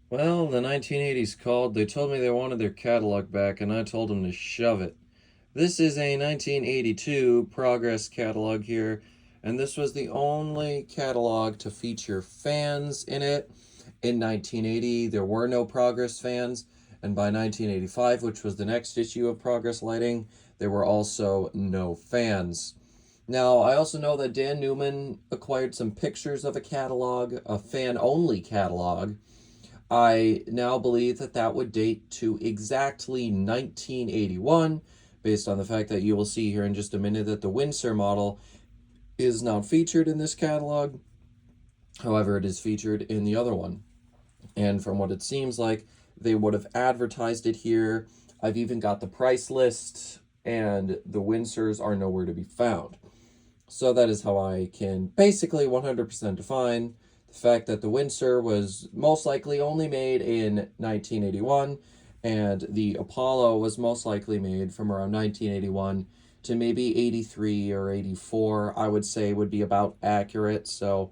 Well, the 1980s called. They told me they wanted their catalog back, and I told them to shove it. This is a 1982 Progress catalog here, and this was the only catalog to feature fans in it. In 1980, there were no Progress fans, and by 1985, which was the next issue of Progress Lighting, there were also no fans. Now, I also know that Dan Newman acquired some pictures of a catalog, a fan only catalog. I now believe that that would date to exactly 1981, based on the fact that you will see here in just a minute that the Windsor model is not featured in this catalog. However, it is featured in the other one. And from what it seems like, they would have advertised it here. I've even got the price list, and the Windsors are nowhere to be found. So that is how I can basically 100% define the fact that the Windsor was most likely only made in 1981, and the Apollo was most likely made from around 1981 to maybe 83 or 84, I would say would be about accurate. So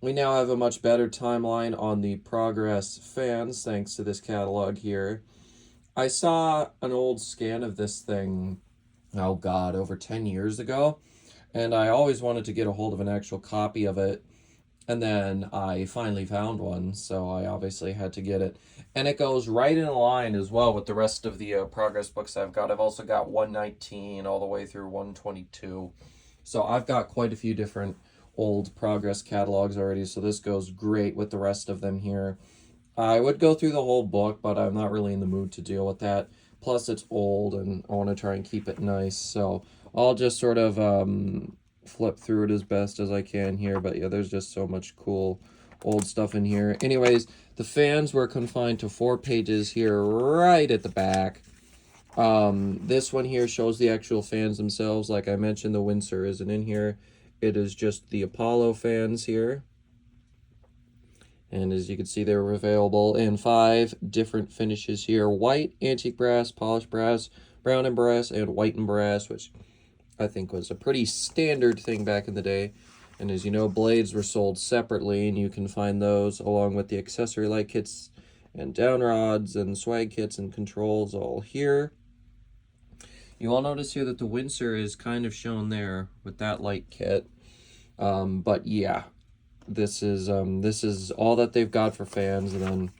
we now have a much better timeline on the Progress fans thanks to this catalog here. I saw an old scan of this thing, oh god, over 10 years ago, and I always wanted to get a hold of an actual copy of it. And then I finally found one, so I obviously had to get it. And it goes right in line as well with the rest of the Progress books I've got. I've also got 119 all the way through 122. So I've got quite a few different old Progress catalogs already, so this goes great with the rest of them here. I would go through the whole book, but I'm not really in the mood to deal with that. Plus, it's old, and I want to try and keep it nice. So I'll just sort of flip through it as best as I can here. But yeah, there's just so much cool old stuff in here. Anyways, the fans were confined to 4 pages here, right at the back. This one here shows the actual fans themselves. Like I mentioned, the Windsor isn't in here. It is just the Apollo fans here. And as you can see, they were available in 5 different finishes here: white, antique brass, polished brass, brown and brass, and white and brass, which I think was a pretty standard thing back in the day. And as you know, blades were sold separately, and you can find those along with the accessory light kits and down rods and swag kits and controls all here. You all notice here that the Windsor is kind of shown there with that light kit. But yeah, this is all that they've got for fans, and then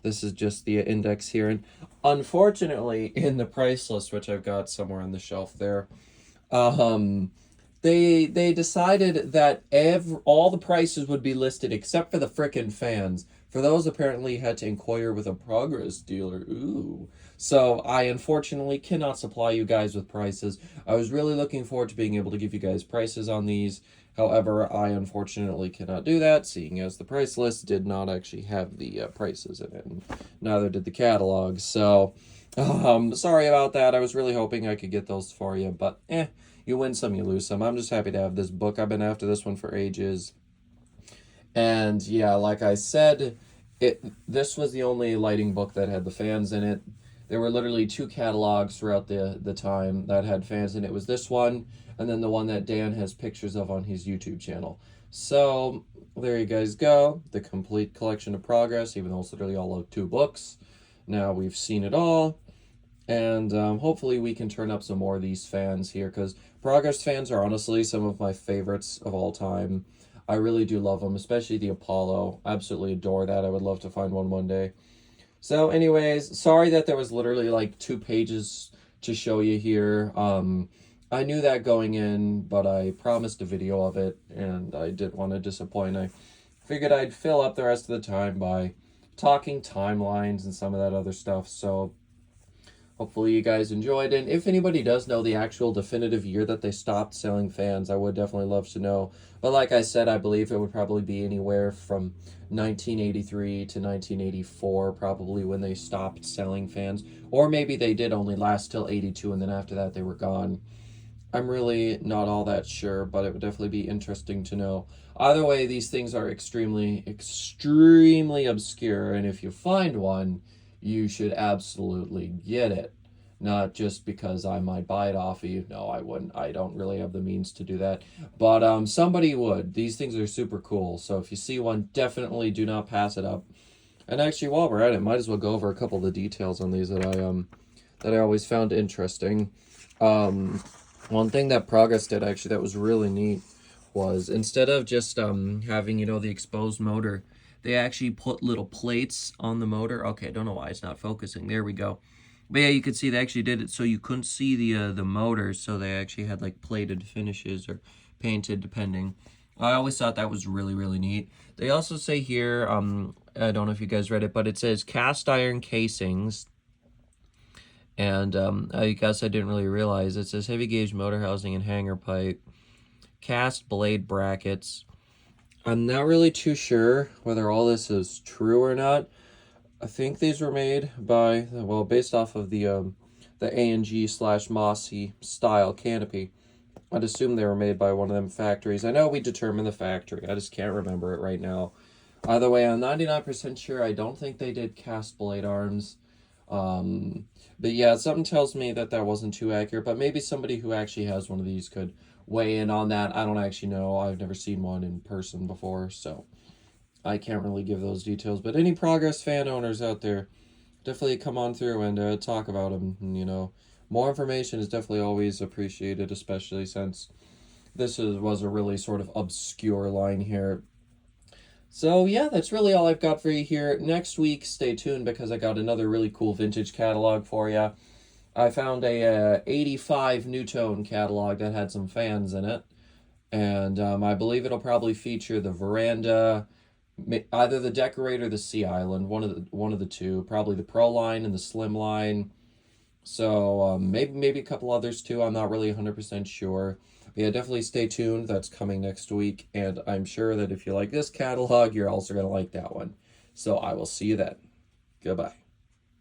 this is just the index here. And unfortunately, in the price list, which I've got somewhere on the shelf there, um, they decided that all the prices would be listed except for the frickin' fans. For those, apparently, you had to inquire with a Progress dealer. Ooh. So I unfortunately cannot supply you guys with prices. I was really looking forward to being able to give you guys prices on these. However, I unfortunately cannot do that, seeing as the price list did not actually have the prices in it, and neither did the catalog. So, sorry about that. I was really hoping I could get those for you, but you win some, you lose some. I'm just happy to have this book. I've been after this one for ages. And yeah, like I said, this was the only lighting book that had the fans in it. There were literally 2 catalogs throughout the time that had fans in it. It was this one, and then the one that Dan has pictures of on his YouTube channel. So there you guys go. The complete collection of Progress, even though it's literally all of 2 books. Now we've seen it all. And hopefully we can turn up some more of these fans here, because Progress fans are honestly some of my favorites of all time. I really do love them, especially the Apollo. Absolutely adore that. I would love to find one day. So anyways, sorry that there was literally like 2 pages to show you here. I knew that going in, but I promised a video of it, and I didn't want to disappoint. I figured I'd fill up the rest of the time by talking timelines and some of that other stuff. So hopefully you guys enjoyed. And if anybody does know the actual definitive year that they stopped selling fans, I would definitely love to know. But like I said, I believe it would probably be anywhere from 1983 to 1984, probably when they stopped selling fans. Or maybe they did only last till 82, and then after that they were gone. I'm really not all that sure, but it would definitely be interesting to know. Either way, these things are extremely, extremely obscure, and if you find one, you should absolutely get it. Not just because I might buy it off of you. No, I wouldn't. I don't really have the means to do that. But somebody would. These things are super cool. So if you see one, definitely do not pass it up. And actually, while we're at it, might as well go over a couple of the details on these that I always found interesting. One thing that Progress did actually that was really neat was instead of just having the exposed motor, they actually put little plates on the motor. Okay, I don't know why it's not focusing. There we go. But yeah, you could see they actually did it so you couldn't see the motor, so they actually had like plated finishes or painted depending. I always thought that was really, really neat. They also say here, I don't know if you guys read it, but it says cast iron casings. And I guess I didn't really realize it says heavy gauge motor housing and hanger pipe, cast blade brackets. I'm not really too sure whether all this is true or not. I think these were made by, well, based off of the ANG/Mossy style canopy. I'd assume they were made by one of them factories. I know we determined the factory. I just can't remember it right now. Either way, I'm 99% sure. I don't think they did cast blade arms. But yeah, something tells me that that wasn't too accurate. But maybe somebody who actually has one of these could weigh in on that. I don't actually know. I've never seen one in person before, so I can't really give those details. But any Progress fan owners out there, definitely come on through and talk about them. More information is definitely always appreciated, especially since was a really sort of obscure line here. So yeah, that's really all I've got for you here. Next week, stay tuned because I got another really cool vintage catalog for you. I found a 85 NuTone catalog that had some fans in it. And I believe it'll probably feature the Veranda, either the Decorate or the Sea Island, one of the two, probably the Pro line and the Slim line. So maybe a couple others too. I'm not really 100% sure. But yeah, definitely stay tuned. That's coming next week, and I'm sure that if you like this catalog, you're also going to like that one. So I will see you then. Goodbye.